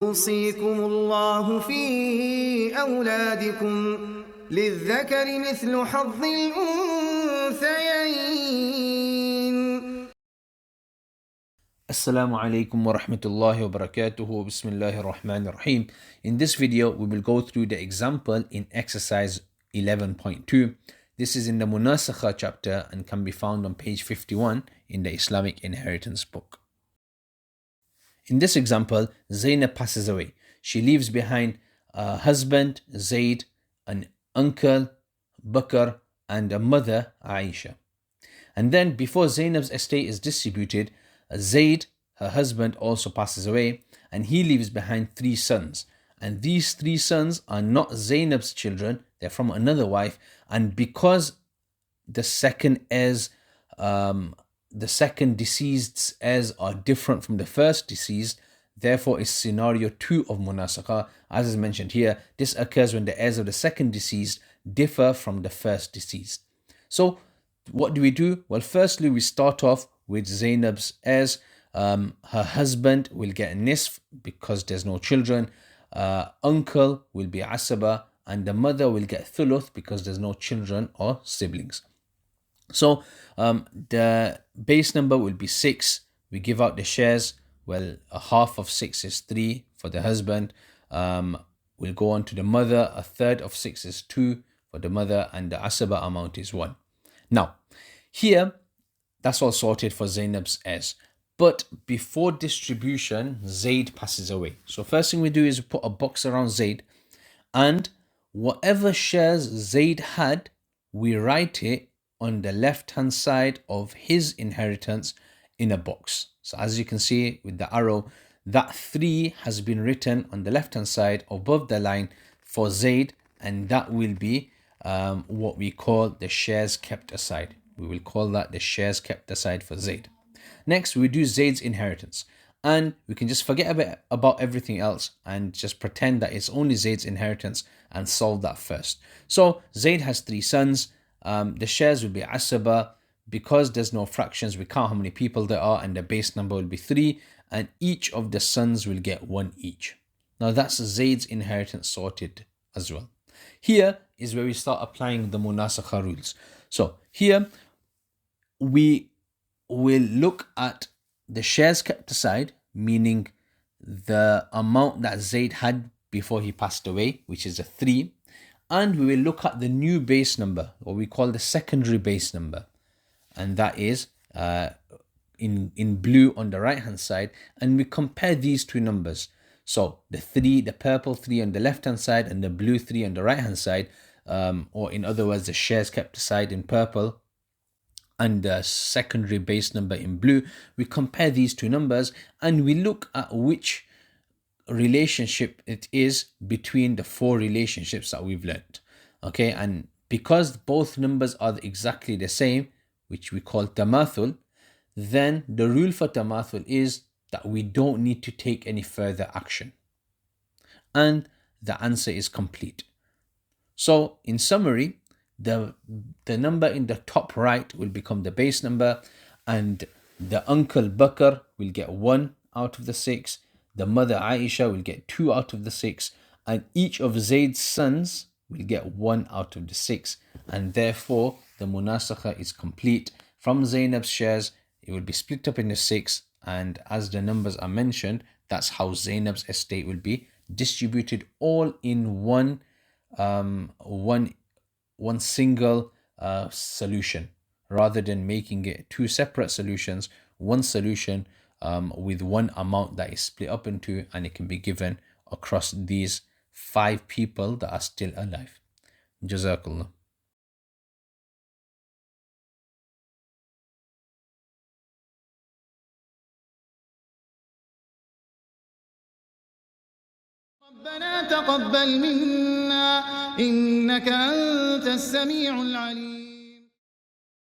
يوصيكم الله في أولادكم للذكر مثل حظ الأنثيين. Assalaamu Alaikum wa rahmatullahi wa barakatuhu. Bismillahir Rahmanir Rahim. In this video, we will go through the example in exercise 11.2. This is in the Munaasakha chapter and can be found on page 51 in the Islamic inheritance book. In this example, Zainab passes away. She leaves behind a husband, Zaid, an uncle, Bakr, and a mother, Aisha. And then before Zainab's estate is distributed, Zaid, her husband, also passes away, and he leaves behind 3 sons. And these 3 sons are not Zainab's children, they're from another wife. And because the second deceased's heirs are different from the first deceased, therefore is scenario 2 of Munaasakha. As is mentioned here, this occurs when the heirs of the second deceased differ from the first deceased. So what do we do? Well, firstly, we start off with Zainab's heirs. Her husband will get nisf because there's no children. Uncle will be asaba, and the mother will get thuluth because there's no children or siblings. So the base number will be 6. We give out the shares. Well, a half of 6 is 3 for the husband. We'll go on to the mother. A third of 6 is 2 for the mother, and the asaba amount is 1. Now, here, that's all sorted for Zainab's heirs. But before distribution, Zaid passes away. So first thing we do is put a box around Zaid, and whatever shares Zaid had, we write it on the left-hand side of his inheritance in a box. So as you can see with the arrow, that 3 has been written on the left-hand side above the line for Zaid, and that will be what we call the shares kept aside. We will call that the shares kept aside for Zaid. Next, we do Zaid's inheritance. And we can just forget about everything else and just pretend that it's only Zaid's inheritance and solve that first. So Zaid has 3 sons. The shares will be asaba. Because there's no fractions, we count how many people there are, and the base number will be 3. And each of the sons will get 1 each. Now that's Zaid's inheritance sorted as well. Here is where we start applying the Munaasakha rules. So here we will look at the shares kept aside, meaning the amount that Zaid had before he passed away, which is a 3. And we will look at the new base number, what we call the secondary base number. And that is in blue on the right hand side. And we compare these 2 numbers. So the purple 3 on the left hand side and the blue 3 on the right hand side, or in other words, the shares kept aside in purple and the secondary base number in blue. We compare these 2 numbers and we look at which relationship it is between the 4 relationships that we've learned. Okay, and because both numbers are exactly the same, which we call tamathul, then the rule for tamathul is that we don't need to take any further action. And the answer is complete. So in summary, the number in the top right will become the base number, and the uncle Bakr will get 1 out of the 6. The mother Aisha will get 2 out of the 6, and each of Zaid's sons will get 1 out of the 6, and therefore the Munaasakha is complete. From Zainab's shares, it will be split up into 6, and as the numbers are mentioned, that's how Zainab's estate will be distributed, all in one single solution, rather than making it 2 separate solutions. One solution with 1 amount that is split up into, and it can be given across these 5 people that are still alive. Jazakallah. ربنا تقبل منا إنك أنت السميع العليم.